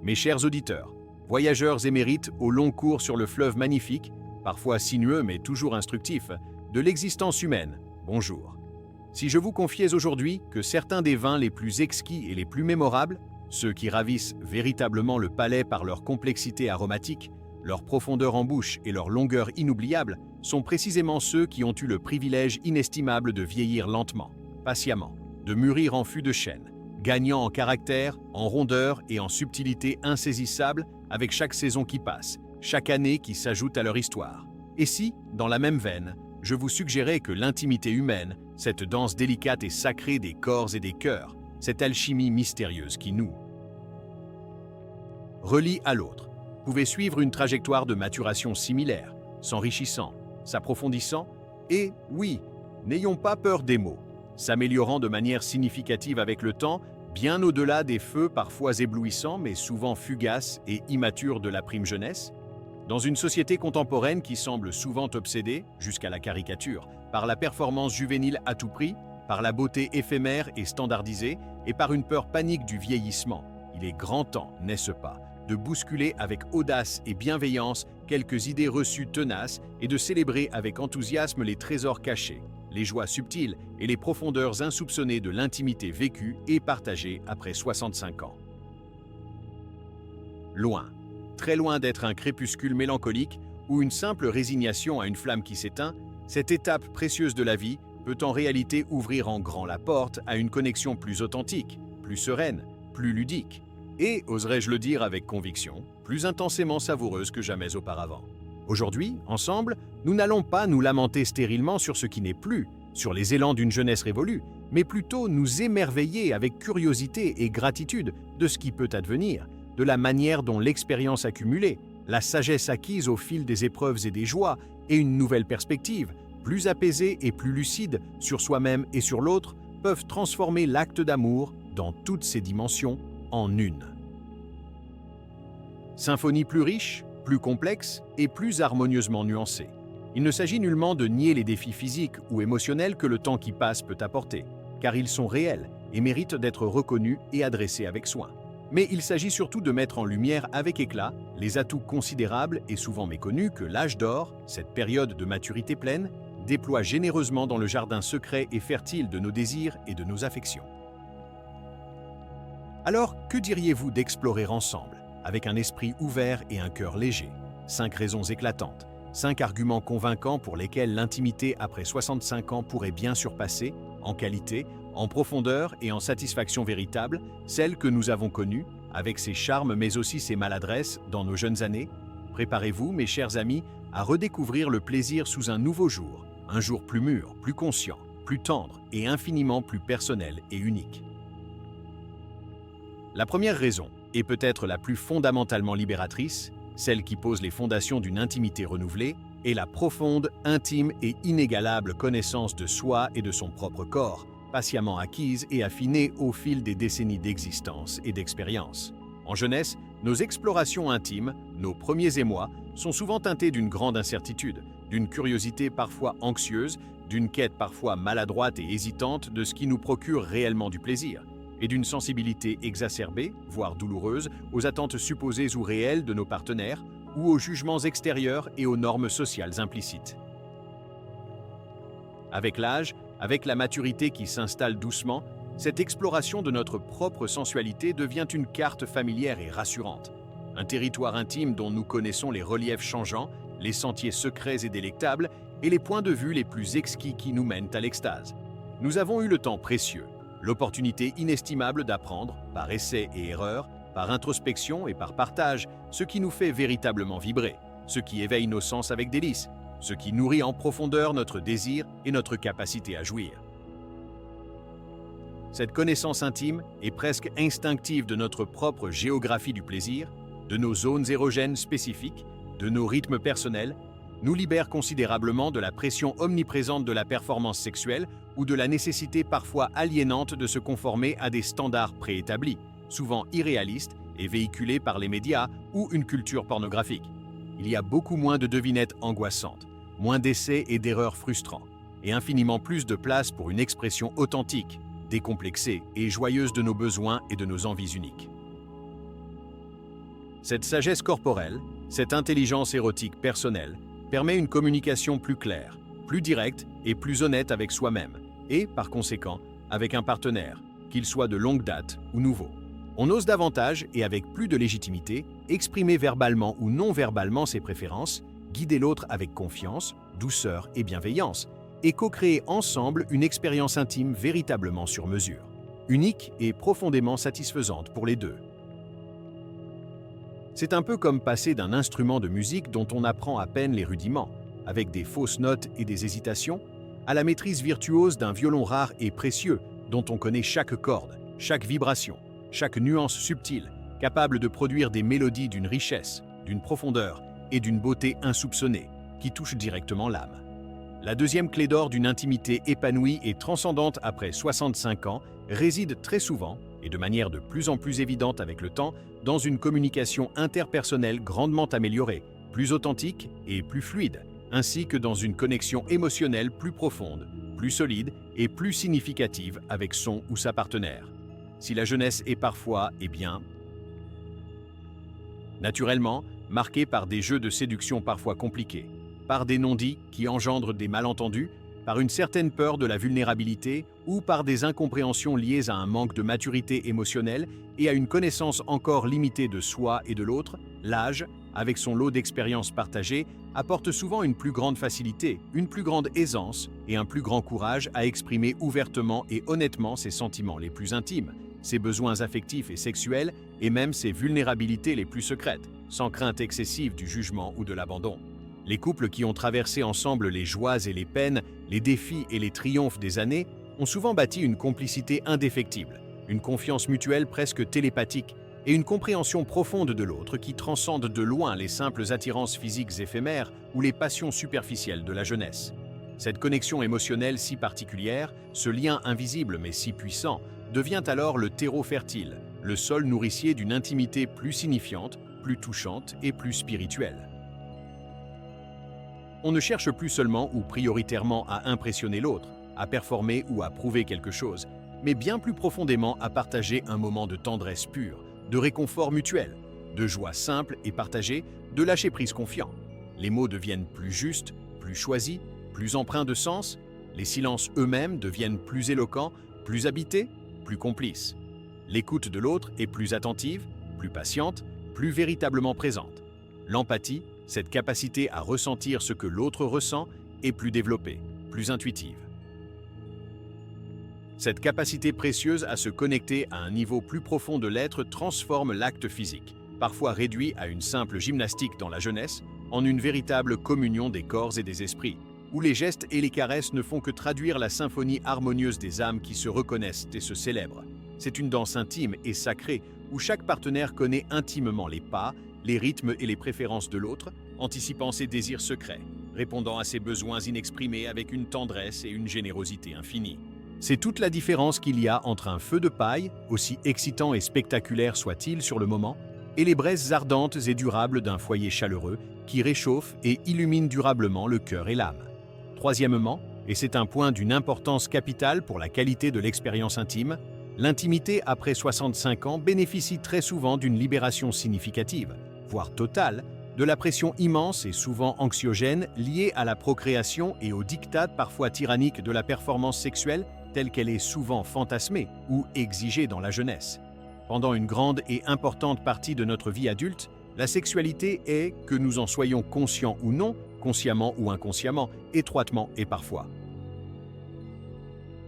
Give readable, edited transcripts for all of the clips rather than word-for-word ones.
Mes chers auditeurs, voyageurs émérites au long cours sur le fleuve magnifique, parfois sinueux mais toujours instructif, de l'existence humaine, bonjour. Si je vous confiais aujourd'hui que certains des vins les plus exquis et les plus mémorables, ceux qui ravissent véritablement le palais par leur complexité aromatique, leur profondeur en bouche et leur longueur inoubliable, sont précisément ceux qui ont eu le privilège inestimable de vieillir lentement, patiemment, de mûrir en fût de chêne, gagnant en caractère, en rondeur et en subtilité insaisissable avec chaque saison qui passe, chaque année qui s'ajoute à leur histoire. Et si, dans la même veine, je vous suggérais que l'intimité humaine, cette danse délicate et sacrée des corps et des cœurs, cette alchimie mystérieuse qui nous relie à l'autre, pouvait suivre une trajectoire de maturation similaire, s'enrichissant, s'approfondissant et, oui, n'ayons pas peur des mots, s'améliorant de manière significative avec le temps, bien au-delà des feux parfois éblouissants mais souvent fugaces et immatures de la prime jeunesse? Dans une société contemporaine qui semble souvent obsédée, jusqu'à la caricature, par la performance juvénile à tout prix, par la beauté éphémère et standardisée, et par une peur panique du vieillissement, il est grand temps, n'est-ce pas, de bousculer avec audace et bienveillance quelques idées reçues tenaces et de célébrer avec enthousiasme les trésors cachés, les joies subtiles et les profondeurs insoupçonnées de l'intimité vécue et partagée après 65 ans. Loin, très loin d'être un crépuscule mélancolique ou une simple résignation à une flamme qui s'éteint, cette étape précieuse de la vie peut en réalité ouvrir en grand la porte à une connexion plus authentique, plus sereine, plus ludique, et, oserais-je le dire avec conviction, plus intensément savoureuse que jamais auparavant. Aujourd'hui, ensemble, nous n'allons pas nous lamenter stérilement sur ce qui n'est plus, sur les élans d'une jeunesse révolue, mais plutôt nous émerveiller avec curiosité et gratitude de ce qui peut advenir, de la manière dont l'expérience accumulée, la sagesse acquise au fil des épreuves et des joies, et une nouvelle perspective, plus apaisée et plus lucide sur soi-même et sur l'autre, peuvent transformer l'acte d'amour, dans toutes ses dimensions, en une. Symphonie plus riche, plus complexe et plus harmonieusement nuancée. Il ne s'agit nullement de nier les défis physiques ou émotionnels que le temps qui passe peut apporter, car ils sont réels et méritent d'être reconnus et adressés avec soin. Mais il s'agit surtout de mettre en lumière avec éclat les atouts considérables et souvent méconnus que l'âge d'or, cette période de maturité pleine, déploie généreusement dans le jardin secret et fertile de nos désirs et de nos affections. Alors, que diriez-vous d'explorer ensemble, avec un esprit ouvert et un cœur léger, 5 raisons éclatantes, 5 arguments convaincants pour lesquels l'intimité après 65 ans pourrait bien surpasser, en qualité, en profondeur et en satisfaction véritable, celle que nous avons connue, avec ses charmes mais aussi ses maladresses, dans nos jeunes années? Préparez-vous, mes chers amis, à redécouvrir le plaisir sous un nouveau jour, un jour plus mûr, plus conscient, plus tendre et infiniment plus personnel et unique. La première raison, et peut-être la plus fondamentalement libératrice, celle qui pose les fondations d'une intimité renouvelée, est la profonde, intime et inégalable connaissance de soi et de son propre corps, patiemment acquise et affinée au fil des décennies d'existence et d'expérience. En jeunesse, nos explorations intimes, nos premiers émois, sont souvent teintés d'une grande incertitude, d'une curiosité parfois anxieuse, d'une quête parfois maladroite et hésitante de ce qui nous procure réellement du plaisir, et d'une sensibilité exacerbée, voire douloureuse, aux attentes supposées ou réelles de nos partenaires, ou aux jugements extérieurs et aux normes sociales implicites. Avec l'âge, avec la maturité qui s'installe doucement, cette exploration de notre propre sensualité devient une carte familière et rassurante, un territoire intime dont nous connaissons les reliefs changeants, les sentiers secrets et délectables, et les points de vue les plus exquis qui nous mènent à l'extase. Nous avons eu le temps précieux, l'opportunité inestimable d'apprendre, par essai et erreur, par introspection et par partage, ce qui nous fait véritablement vibrer, ce qui éveille nos sens avec délice, ce qui nourrit en profondeur notre désir et notre capacité à jouir. Cette connaissance intime et presque instinctive de notre propre géographie du plaisir, de nos zones érogènes spécifiques, de nos rythmes personnels, nous libère considérablement de la pression omniprésente de la performance sexuelle ou de la nécessité parfois aliénante de se conformer à des standards préétablis, souvent irréalistes et véhiculés par les médias ou une culture pornographique. Il y a beaucoup moins de devinettes angoissantes, moins d'essais et d'erreurs frustrants, et infiniment plus de place pour une expression authentique, décomplexée et joyeuse de nos besoins et de nos envies uniques. Cette sagesse corporelle, cette intelligence érotique personnelle, permet une communication plus claire, plus directe et plus honnête avec soi-même, et, par conséquent, avec un partenaire, qu'il soit de longue date ou nouveau. On ose davantage et avec plus de légitimité exprimer verbalement ou non verbalement ses préférences, guider l'autre avec confiance, douceur et bienveillance, et co-créer ensemble une expérience intime véritablement sur mesure, unique et profondément satisfaisante pour les deux. C'est un peu comme passer d'un instrument de musique dont on apprend à peine les rudiments, avec des fausses notes et des hésitations, à la maîtrise virtuose d'un violon rare et précieux dont on connaît chaque corde, chaque vibration, chaque nuance subtile, capable de produire des mélodies d'une richesse, d'une profondeur et d'une beauté insoupçonnée, qui touchent directement l'âme. La deuxième clé d'or d'une intimité épanouie et transcendante après 65 ans réside très souvent, et de manière de plus en plus évidente avec le temps, dans une communication interpersonnelle grandement améliorée, plus authentique et plus fluide, ainsi que dans une connexion émotionnelle plus profonde, plus solide et plus significative avec son ou sa partenaire. Si la jeunesse est parfois, naturellement, marquée par des jeux de séduction parfois compliqués, par des non-dits qui engendrent des malentendus, par une certaine peur de la vulnérabilité ou par des incompréhensions liées à un manque de maturité émotionnelle et à une connaissance encore limitée de soi et de l'autre, l'âge, avec son lot d'expériences partagées, apporte souvent une plus grande facilité, une plus grande aisance et un plus grand courage à exprimer ouvertement et honnêtement ses sentiments les plus intimes, ses besoins affectifs et sexuels et même ses vulnérabilités les plus secrètes, sans crainte excessive du jugement ou de l'abandon. Les couples qui ont traversé ensemble les joies et les peines, les défis et les triomphes des années ont souvent bâti une complicité indéfectible, une confiance mutuelle presque télépathique et une compréhension profonde de l'autre qui transcende de loin les simples attirances physiques éphémères ou les passions superficielles de la jeunesse. Cette connexion émotionnelle si particulière, ce lien invisible mais si puissant, devient alors le terreau fertile, le sol nourricier d'une intimité plus signifiante, plus touchante et plus spirituelle. On ne cherche plus seulement ou prioritairement à impressionner l'autre, à performer ou à prouver quelque chose, mais bien plus profondément à partager un moment de tendresse pure, de réconfort mutuel, de joie simple et partagée, de lâcher-prise confiant. Les mots deviennent plus justes, plus choisis, plus empreints de sens, les silences eux-mêmes deviennent plus éloquents, plus habités, plus complices. L'écoute de l'autre est plus attentive, plus patiente, plus véritablement présente. L'empathie, cette capacité à ressentir ce que l'autre ressent, est plus développée, plus intuitive. Cette capacité précieuse à se connecter à un niveau plus profond de l'être transforme l'acte physique, parfois réduit à une simple gymnastique dans la jeunesse, en une véritable communion des corps et des esprits, où les gestes et les caresses ne font que traduire la symphonie harmonieuse des âmes qui se reconnaissent et se célèbrent. C'est une danse intime et sacrée où chaque partenaire connaît intimement les pas, les rythmes et les préférences de l'autre, anticipant ses désirs secrets, répondant à ses besoins inexprimés avec une tendresse et une générosité infinie. C'est toute la différence qu'il y a entre un feu de paille, aussi excitant et spectaculaire soit-il sur le moment, et les braises ardentes et durables d'un foyer chaleureux qui réchauffe et illumine durablement le cœur et l'âme. Troisièmement, et c'est un point d'une importance capitale pour la qualité de l'expérience intime, l'intimité après 65 ans bénéficie très souvent d'une libération significative, voire totale, de la pression immense et souvent anxiogène liée à la procréation et au diktat parfois tyrannique de la performance sexuelle telle qu'elle est souvent fantasmée ou exigée dans la jeunesse. Pendant une grande et importante partie de notre vie adulte, la sexualité est, que nous en soyons conscients ou non, consciemment ou inconsciemment, étroitement et parfois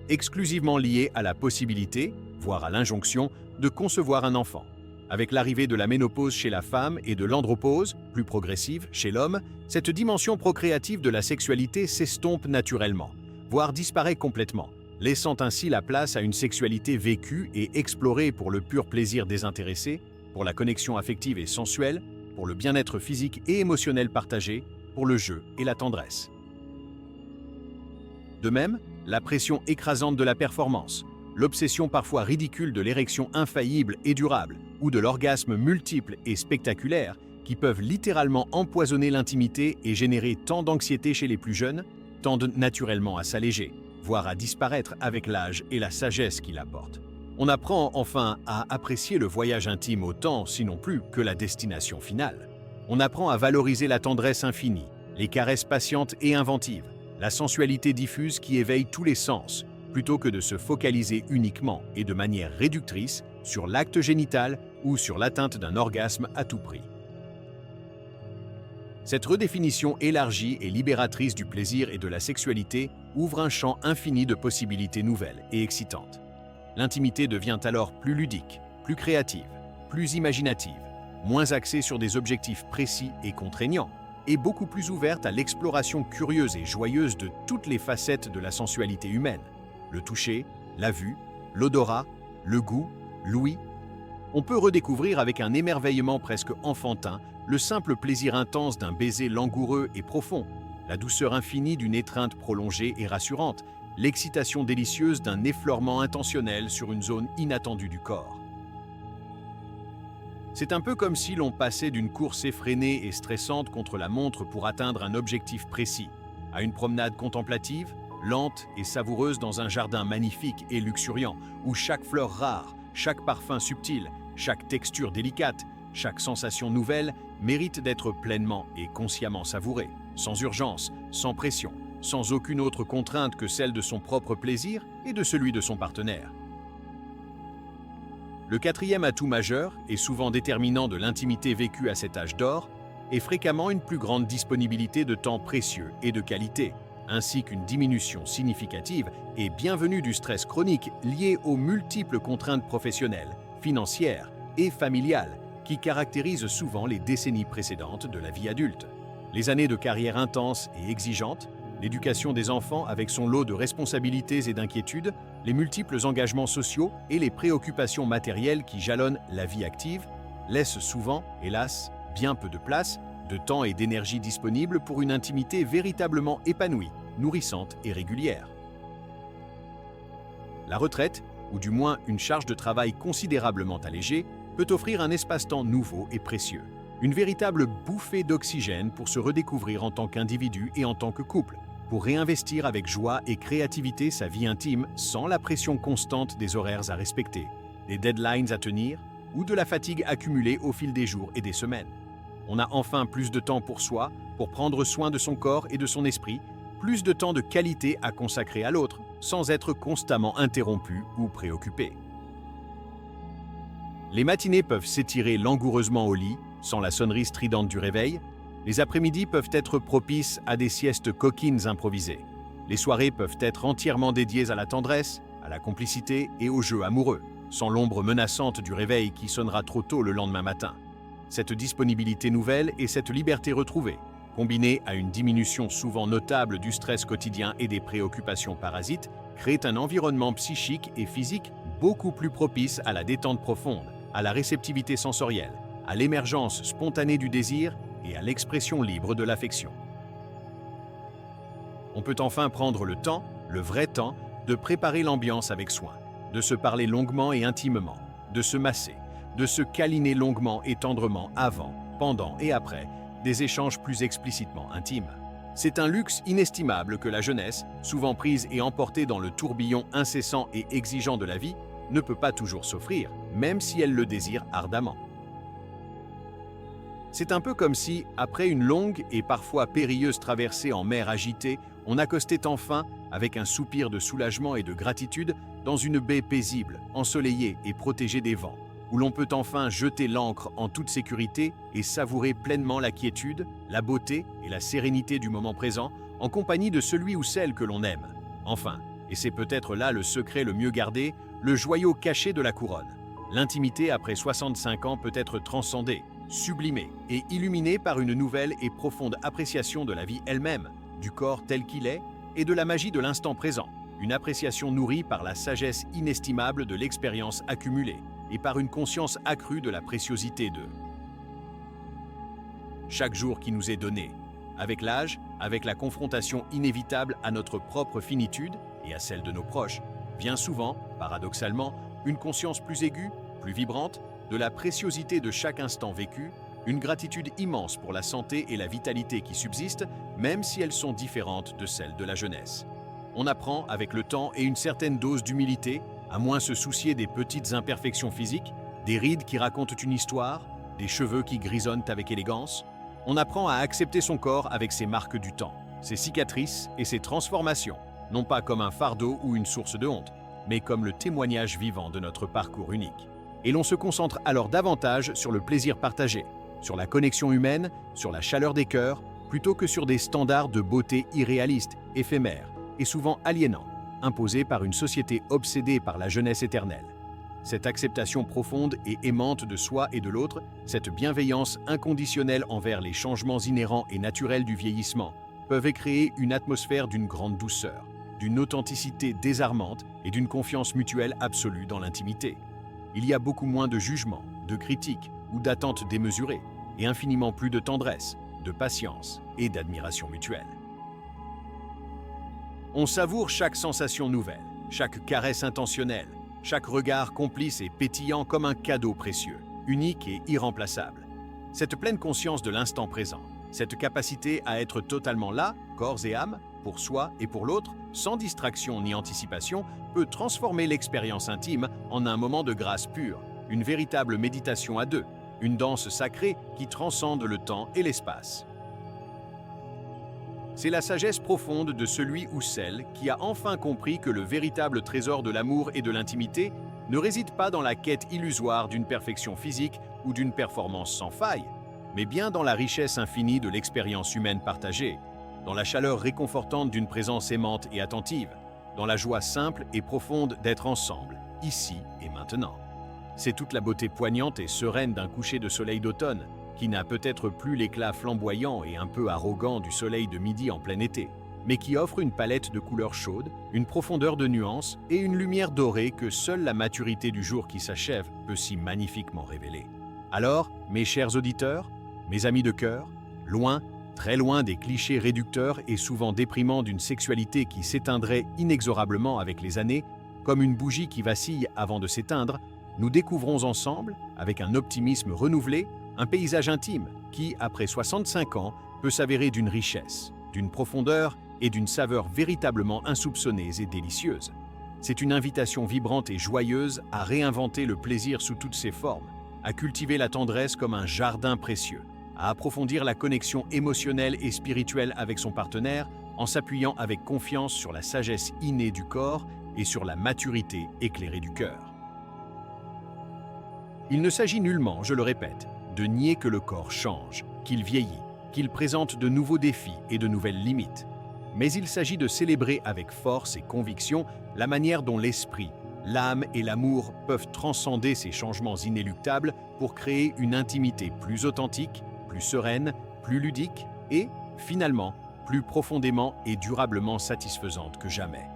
exclusivement liée à la possibilité, voire à l'injonction, de concevoir un enfant. Avec l'arrivée de la ménopause chez la femme et de l'andropause, plus progressive, chez l'homme, cette dimension procréative de la sexualité s'estompe naturellement, voire disparaît complètement, laissant ainsi la place à une sexualité vécue et explorée pour le pur plaisir désintéressé, pour la connexion affective et sensuelle, pour le bien-être physique et émotionnel partagé, pour le jeu et la tendresse. De même, la pression écrasante de la performance, l'obsession parfois ridicule de l'érection infaillible et durable, ou de l'orgasme multiple et spectaculaire, qui peuvent littéralement empoisonner l'intimité et générer tant d'anxiété chez les plus jeunes, tendent naturellement à s'alléger, voire à disparaître avec l'âge et la sagesse qu'il apporte. On apprend enfin à apprécier le voyage intime autant, sinon plus, que la destination finale. On apprend à valoriser la tendresse infinie, les caresses patientes et inventives, la sensualité diffuse qui éveille tous les sens, plutôt que de se focaliser uniquement et de manière réductrice sur l'acte génital ou sur l'atteinte d'un orgasme à tout prix. Cette redéfinition élargie et libératrice du plaisir et de la sexualité ouvre un champ infini de possibilités nouvelles et excitantes. L'intimité devient alors plus ludique, plus créative, plus imaginative, moins axée sur des objectifs précis et contraignants, et beaucoup plus ouverte à l'exploration curieuse et joyeuse de toutes les facettes de la sensualité humaine. Le toucher, la vue, l'odorat, le goût, l'ouïe. On peut redécouvrir avec un émerveillement presque enfantin le simple plaisir intense d'un baiser langoureux et profond, la douceur infinie d'une étreinte prolongée et rassurante, l'excitation délicieuse d'un effleurement intentionnel sur une zone inattendue du corps. C'est un peu comme si l'on passait d'une course effrénée et stressante contre la montre pour atteindre un objectif précis, à une promenade contemplative, lente et savoureuse dans un jardin magnifique et luxuriant, où chaque fleur rare, chaque parfum subtil, chaque texture délicate, chaque sensation nouvelle mérite d'être pleinement et consciemment savourée, sans urgence, sans pression, sans aucune autre contrainte que celle de son propre plaisir et de celui de son partenaire. Le quatrième atout majeur, et souvent déterminant de l'intimité vécue à cet âge d'or, est fréquemment une plus grande disponibilité de temps précieux et de qualité, ainsi qu'une diminution significative et bienvenue du stress chronique lié aux multiples contraintes professionnelles, financières et familiales qui caractérisent souvent les décennies précédentes de la vie adulte. Les années de carrière intenses et exigeantes, l'éducation des enfants avec son lot de responsabilités et d'inquiétudes, les multiples engagements sociaux et les préoccupations matérielles qui jalonnent la vie active, laissent souvent, hélas, bien peu de place, de temps et d'énergie disponibles pour une intimité véritablement épanouie, nourrissante et régulière. La retraite, ou du moins une charge de travail considérablement allégée, peut offrir un espace-temps nouveau et précieux, une véritable bouffée d'oxygène pour se redécouvrir en tant qu'individu et en tant que couple, pour réinvestir avec joie et créativité sa vie intime sans la pression constante des horaires à respecter, des deadlines à tenir ou de la fatigue accumulée au fil des jours et des semaines. On a enfin plus de temps pour soi, pour prendre soin de son corps et de son esprit, plus de temps de qualité à consacrer à l'autre, sans être constamment interrompu ou préoccupé. Les matinées peuvent s'étirer langoureusement au lit, sans la sonnerie stridente du réveil. Les après-midi peuvent être propices à des siestes coquines improvisées. Les soirées peuvent être entièrement dédiées à la tendresse, à la complicité et au jeu amoureux, sans l'ombre menaçante du réveil qui sonnera trop tôt le lendemain matin. Cette disponibilité nouvelle et cette liberté retrouvée, combinées à une diminution souvent notable du stress quotidien et des préoccupations parasites, créent un environnement psychique et physique beaucoup plus propice à la détente profonde, à la réceptivité sensorielle, à l'émergence spontanée du désir et à l'expression libre de l'affection. On peut enfin prendre le temps, le vrai temps, de préparer l'ambiance avec soin, de se parler longuement et intimement, de se masser, de se câliner longuement et tendrement avant, pendant et après des échanges plus explicitement intimes. C'est un luxe inestimable que la jeunesse, souvent prise et emportée dans le tourbillon incessant et exigeant de la vie, ne peut pas toujours s'offrir, même si elle le désire ardemment. C'est un peu comme si, après une longue et parfois périlleuse traversée en mer agitée, on accostait enfin, avec un soupir de soulagement et de gratitude, dans une baie paisible, ensoleillée et protégée des vents, où l'on peut enfin jeter l'ancre en toute sécurité et savourer pleinement la quiétude, la beauté et la sérénité du moment présent, en compagnie de celui ou celle que l'on aime. Enfin, et c'est peut-être là le secret le mieux gardé, le joyau caché de la couronne. L'intimité après 65 ans peut être transcendée, sublimée et illuminée par une nouvelle et profonde appréciation de la vie elle-même, du corps tel qu'il est et de la magie de l'instant présent. Une appréciation nourrie par la sagesse inestimable de l'expérience accumulée et par une conscience accrue de la préciosité de chaque jour qui nous est donné. Avec l'âge, avec la confrontation inévitable à notre propre finitude et à celle de nos proches, vient souvent, paradoxalement, une conscience plus aiguë, plus vibrante, de la préciosité de chaque instant vécu, une gratitude immense pour la santé et la vitalité qui subsistent, même si elles sont différentes de celles de la jeunesse. On apprend, avec le temps et une certaine dose d'humilité, à moins se soucier des petites imperfections physiques, des rides qui racontent une histoire, des cheveux qui grisonnent avec élégance. On apprend à accepter son corps avec ses marques du temps, ses cicatrices et ses transformations, non pas comme un fardeau ou une source de honte, mais comme le témoignage vivant de notre parcours unique. Et l'on se concentre alors davantage sur le plaisir partagé, sur la connexion humaine, sur la chaleur des cœurs, plutôt que sur des standards de beauté irréalistes, éphémères et souvent aliénants, imposés par une société obsédée par la jeunesse éternelle. Cette acceptation profonde et aimante de soi et de l'autre, cette bienveillance inconditionnelle envers les changements inhérents et naturels du vieillissement, peuvent créer une atmosphère d'une grande douceur, d'une authenticité désarmante et d'une confiance mutuelle absolue dans l'intimité. Il y a beaucoup moins de jugements, de critiques ou d'attentes démesurées, et infiniment plus de tendresse, de patience et d'admiration mutuelle. On savoure chaque sensation nouvelle, chaque caresse intentionnelle, chaque regard complice et pétillant comme un cadeau précieux, unique et irremplaçable. Cette pleine conscience de l'instant présent, cette capacité à être totalement là, corps et âme, pour soi et pour l'autre, sans distraction ni anticipation, peut transformer l'expérience intime en un moment de grâce pure, une véritable méditation à deux, une danse sacrée qui transcende le temps et l'espace. C'est la sagesse profonde de celui ou celle qui a enfin compris que le véritable trésor de l'amour et de l'intimité ne réside pas dans la quête illusoire d'une perfection physique ou d'une performance sans faille, mais bien dans la richesse infinie de l'expérience humaine partagée, dans la chaleur réconfortante d'une présence aimante et attentive, dans la joie simple et profonde d'être ensemble, ici et maintenant. C'est toute la beauté poignante et sereine d'un coucher de soleil d'automne, qui n'a peut-être plus l'éclat flamboyant et un peu arrogant du soleil de midi en plein été, mais qui offre une palette de couleurs chaudes, une profondeur de nuances et une lumière dorée que seule la maturité du jour qui s'achève peut si magnifiquement révéler. Alors, mes chers auditeurs, mes amis de cœur, loin, très loin des clichés réducteurs et souvent déprimants d'une sexualité qui s'éteindrait inexorablement avec les années, comme une bougie qui vacille avant de s'éteindre, nous découvrons ensemble, avec un optimisme renouvelé, un paysage intime qui, après 65 ans, peut s'avérer d'une richesse, d'une profondeur et d'une saveur véritablement insoupçonnées et délicieuses. C'est une invitation vibrante et joyeuse à réinventer le plaisir sous toutes ses formes, à cultiver la tendresse comme un jardin précieux, à approfondir la connexion émotionnelle et spirituelle avec son partenaire en s'appuyant avec confiance sur la sagesse innée du corps et sur la maturité éclairée du cœur. Il ne s'agit nullement, je le répète, de nier que le corps change, qu'il vieillit, qu'il présente de nouveaux défis et de nouvelles limites. Mais il s'agit de célébrer avec force et conviction la manière dont l'esprit, l'âme et l'amour peuvent transcender ces changements inéluctables pour créer une intimité plus authentique, plus sereine, plus ludique et, finalement, plus profondément et durablement satisfaisante que jamais.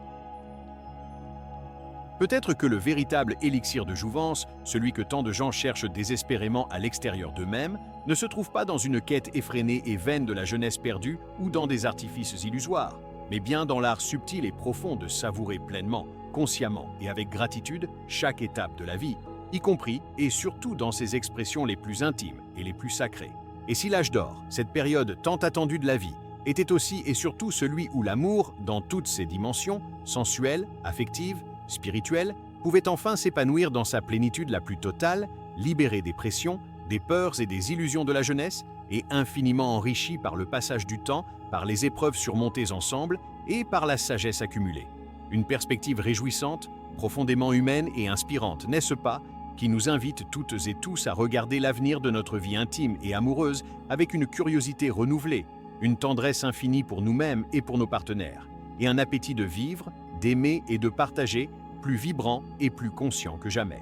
Peut-être que le véritable élixir de jouvence, celui que tant de gens cherchent désespérément à l'extérieur d'eux-mêmes, ne se trouve pas dans une quête effrénée et vaine de la jeunesse perdue ou dans des artifices illusoires, mais bien dans l'art subtil et profond de savourer pleinement, consciemment et avec gratitude chaque étape de la vie, y compris et surtout dans ses expressions les plus intimes et les plus sacrées. Et si l'âge d'or, cette période tant attendue de la vie, était aussi et surtout celui où l'amour, dans toutes ses dimensions, sensuelle, affective, spirituelle, pouvait enfin s'épanouir dans sa plénitude la plus totale, libéré des pressions, des peurs et des illusions de la jeunesse, et infiniment enrichi par le passage du temps, par les épreuves surmontées ensemble et par la sagesse accumulée. Une perspective réjouissante, profondément humaine et inspirante, n'est-ce pas, qui nous invite toutes et tous à regarder l'avenir de notre vie intime et amoureuse avec une curiosité renouvelée, une tendresse infinie pour nous-mêmes et pour nos partenaires, et un appétit de vivre, d'aimer et de partager, plus vibrant et plus conscient que jamais.